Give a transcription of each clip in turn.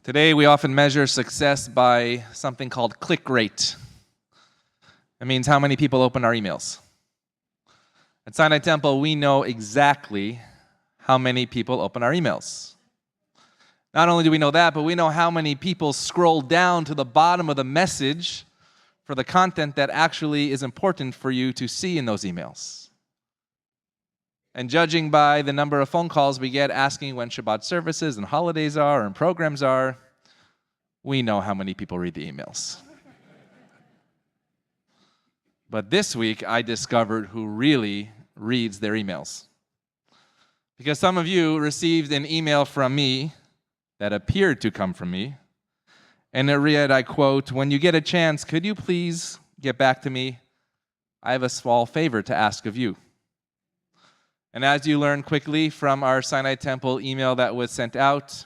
Today, we often measure success by something called click rate. It means how many people open our emails. At Sinai Temple, we know exactly how many people open our emails. Not only do we know that, but we know how many people scroll down to the bottom of the message for the content that actually is important for you to see in those emails. And judging by the number of phone calls we get asking when Shabbat services and holidays are and programs are, we know how many people read the emails. But this week, I discovered who really reads their emails. Because some of you received an email from me that appeared to come from me, and it read, I quote, "When you get a chance, could you please get back to me? I have a small favor to ask of you." And as you learn quickly from our Sinai Temple email that was sent out,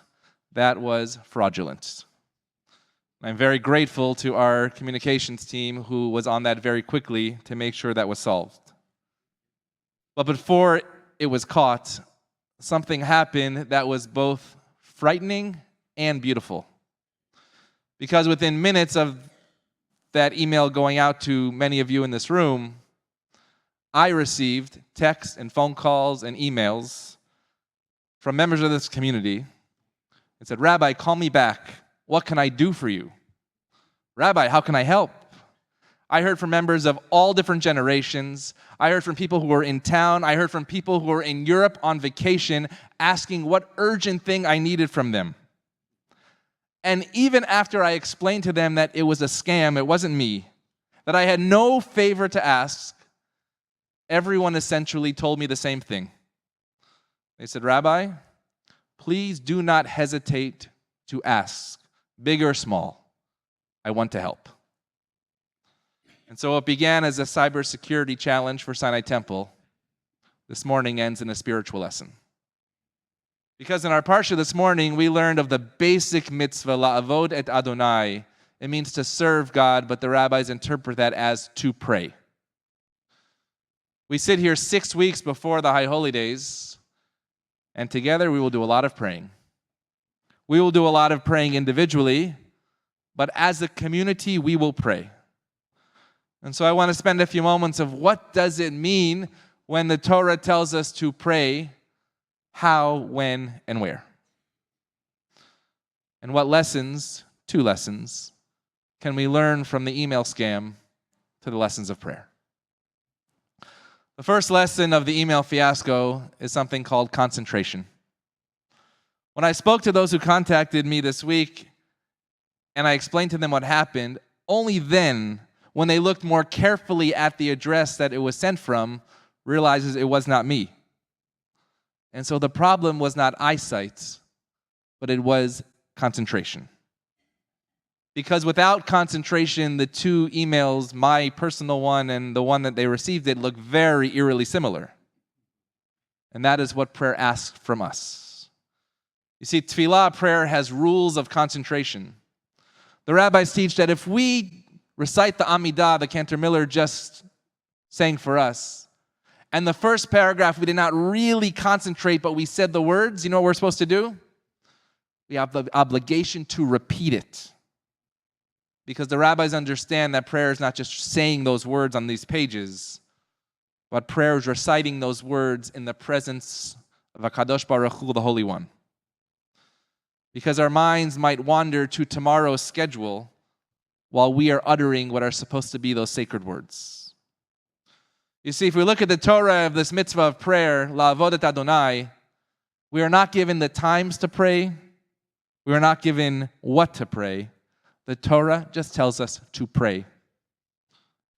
that was fraudulent. I'm very grateful to our communications team who was on that very quickly to make sure that was solved. But before it was caught, something happened that was both frightening and beautiful. Because within minutes of that email going out to many of you in this room, I received texts and phone calls and emails from members of this community that said, "Rabbi, call me back. What can I do for you? Rabbi, how can I help?" I heard from members of all different generations. I heard from people who were in town. I heard from people who were in Europe on vacation asking what urgent thing I needed from them. And even after I explained to them that it was a scam, it wasn't me, that I had no favor to ask, everyone essentially told me the same thing. They said, "Rabbi, please do not hesitate to ask, big or small. I want to help." And so what began as a cybersecurity challenge for Sinai Temple, this morning ends in a spiritual lesson. Because in our parsha this morning, we learned of the basic mitzvah, la'avod et Adonai. It means to serve God, but the rabbis interpret that as to pray. We sit here 6 weeks before the High Holy Days, and together we will do a lot of praying. We will do a lot of praying individually, but as a community, we will pray. And so I want to spend a few moments of what does it mean when the Torah tells us to pray, how, when, and where. And what lessons, 2 lessons, can we learn from the email scam to the lessons of prayer? The first lesson of the email fiasco is something called concentration. When I spoke to those who contacted me this week and I explained to them what happened, only then, when they looked more carefully at the address that it was sent from, realizes it was not me. And so the problem was not eyesight, but it was concentration. Because without concentration, the 2 emails, my personal one and the one that they received it, look very eerily similar. And that is what prayer asks from us. You see, tefillah, prayer, has rules of concentration. The rabbis teach that if we recite the Amidah, the Cantor Miller just sang for us, and the first paragraph we did not really concentrate, but we said the words, you know what we're supposed to do? We have the obligation to repeat it. Because the rabbis understand that prayer is not just saying those words on these pages, but prayer is reciting those words in the presence of HaKadosh Baruch Hu, the Holy One. Because our minds might wander to tomorrow's schedule while we are uttering what are supposed to be those sacred words. You see, if we look at the Torah of this mitzvah of prayer, la'avod et Adonai, we are not given the times to pray. We are not given what to pray. The Torah just tells us to pray.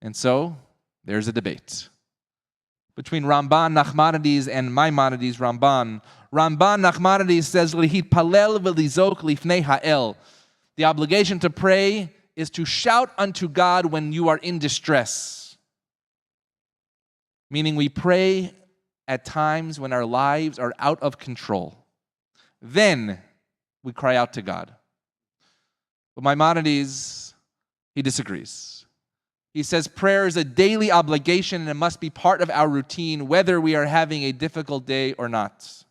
And so, there's a debate between Ramban Nachmanides and Maimonides Ramban. Ramban Nachmanides says, "Lihitpalel v'lizok lifnei ha'el." The obligation to pray is to shout unto God when you are in distress. Meaning we pray at times when our lives are out of control. Then we cry out to God. But Maimonides, he disagrees. He says prayer is a daily obligation and it must be part of our routine whether we are having a difficult day or not.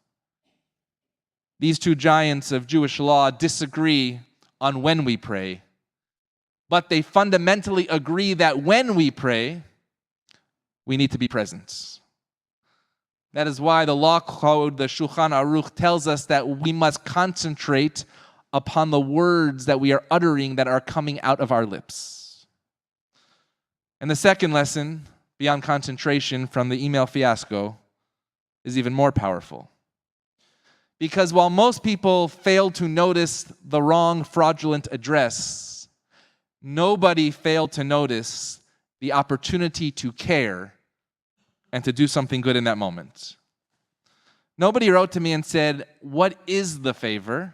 These two giants of Jewish law disagree on when we pray, but they fundamentally agree that when we pray, we need to be present. That is why the law code, the Shulchan Aruch, tells us that we must concentrate upon the words that we are uttering that are coming out of our lips. And the second lesson, beyond concentration from the email fiasco, is even more powerful. Because while most people failed to notice the wrong fraudulent address, nobody failed to notice the opportunity to care and to do something good in that moment. Nobody wrote to me and said, "What is the favor?"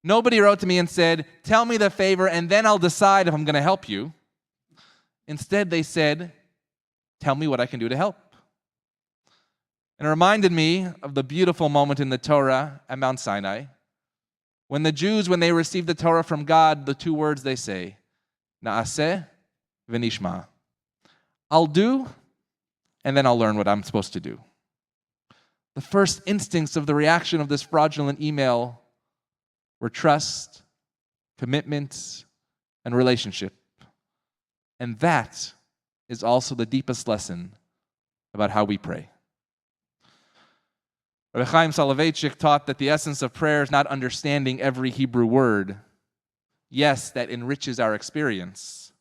Nobody wrote to me and said, "Tell me the favor and then I'll decide if I'm going to help you." Instead, they said, "Tell me what I can do to help." And it reminded me of the beautiful moment in the Torah at Mount Sinai, when the Jews, when they received the Torah from God, the two words they say, "Na'aseh v'nishma." I'll do, and then I'll learn what I'm supposed to do. The first instincts of the reaction of this fraudulent email were trust, commitment, and relationship. And that is also the deepest lesson about how we pray. Rabbi Chaim Soloveitchik taught that the essence of prayer is not understanding every Hebrew word. Yes, that enriches our experience,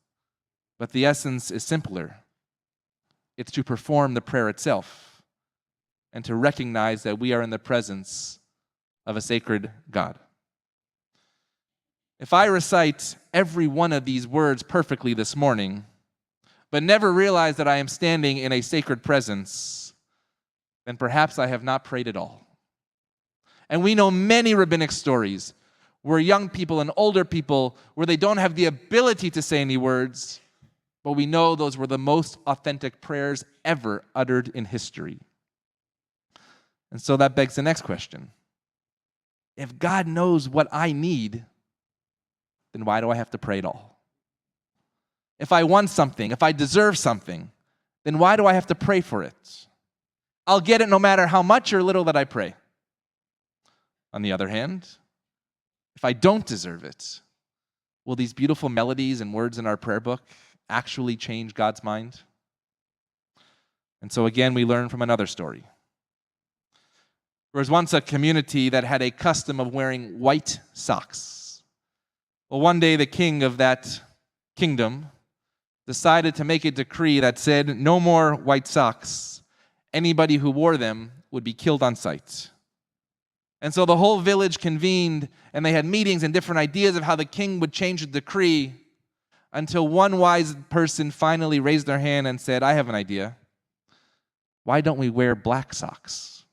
but the essence is simpler. It's to perform the prayer itself and to recognize that we are in the presence of a sacred God. If I recite every one of these words perfectly this morning, but never realize that I am standing in a sacred presence, then perhaps I have not prayed at all. And we know many rabbinic stories where young people and older people, where they don't have the ability to say any words, but we know those were the most authentic prayers ever uttered in history. And so that begs the next question. If God knows what I need, then why do I have to pray at all? If I want something, if I deserve something, then why do I have to pray for it? I'll get it no matter how much or little that I pray. On the other hand, if I don't deserve it, will these beautiful melodies and words in our prayer book actually change God's mind? And so again, we learn from another story. There was once a community that had a custom of wearing white socks. Well, one day the king of that kingdom decided to make a decree that said no more white socks. Anybody who wore them would be killed on sight. And so the whole village convened, and they had meetings and different ideas of how the king would change the decree, until one wise person finally raised their hand and said, "I have an idea. Why don't we wear black socks?"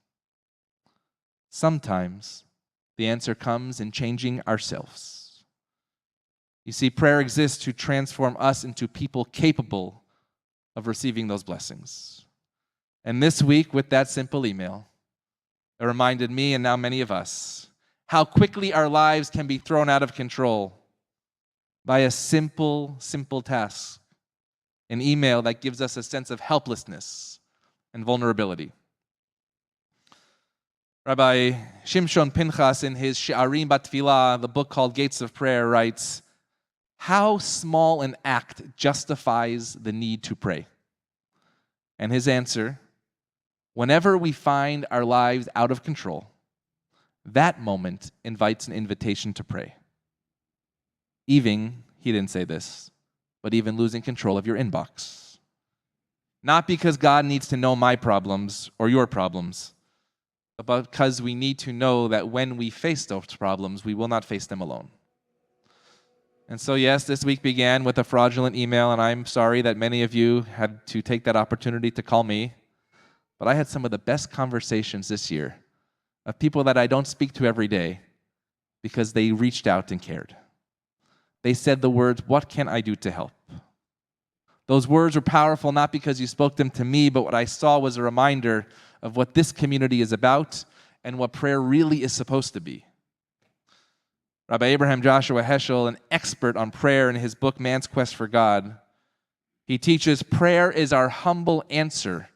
Sometimes the answer comes in changing ourselves. You see, prayer exists to transform us into people capable of receiving those blessings. And this week, with that simple email, it reminded me, and now many of us, how quickly our lives can be thrown out of control by a simple task, an email that gives us a sense of helplessness and vulnerability. Rabbi Shimshon Pinchas, in his She'arim Batfilah, the book called Gates of Prayer, writes, "How small an act justifies the need to pray?" And his answer, whenever we find our lives out of control, that moment invites an invitation to pray. Even, he didn't say this, but even losing control of your inbox. Not because God needs to know my problems or your problems, but because we need to know that when we face those problems, we will not face them alone. And so yes, this week began with a fraudulent email, and I'm sorry that many of you had to take that opportunity to call me. But I had some of the best conversations this year of people that I don't speak to every day because they reached out and cared. They said the words, "What can I do to help?" Those words were powerful not because you spoke them to me, but what I saw was a reminder of what this community is about and what prayer really is supposed to be. Rabbi Abraham Joshua Heschel, an expert on prayer in his book, Man's Quest for God, he teaches prayer is our humble answer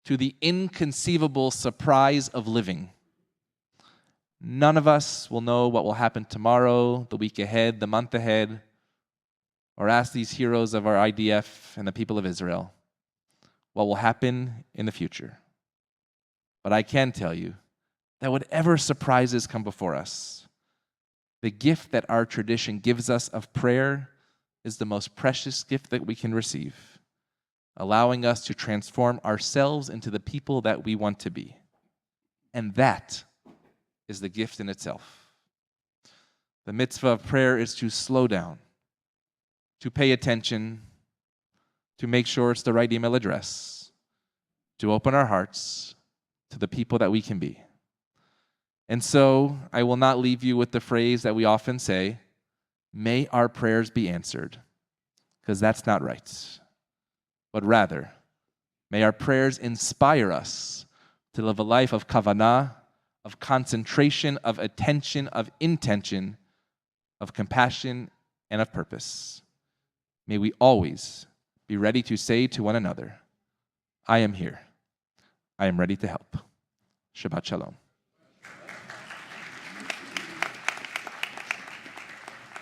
to the inconceivable surprise of living. None of us will know what will happen tomorrow, the week ahead, the month ahead, or ask these heroes of our IDF and the people of Israel what will happen in the future. But I can tell you that whatever surprises come before us, the gift that our tradition gives us of prayer is the most precious gift that we can receive, allowing us to transform ourselves into the people that we want to be. And that is the gift in itself. The mitzvah of prayer is to slow down, to pay attention, to make sure it's the right email address, to open our hearts to the people that we can be. And so I will not leave you with the phrase that we often say, may our prayers be answered, because that's not right. But rather, may our prayers inspire us to live a life of kavanah, of concentration, of attention, of intention, of compassion, and of purpose. May we always be ready to say to one another, I am here. I am ready to help. Shabbat Shalom.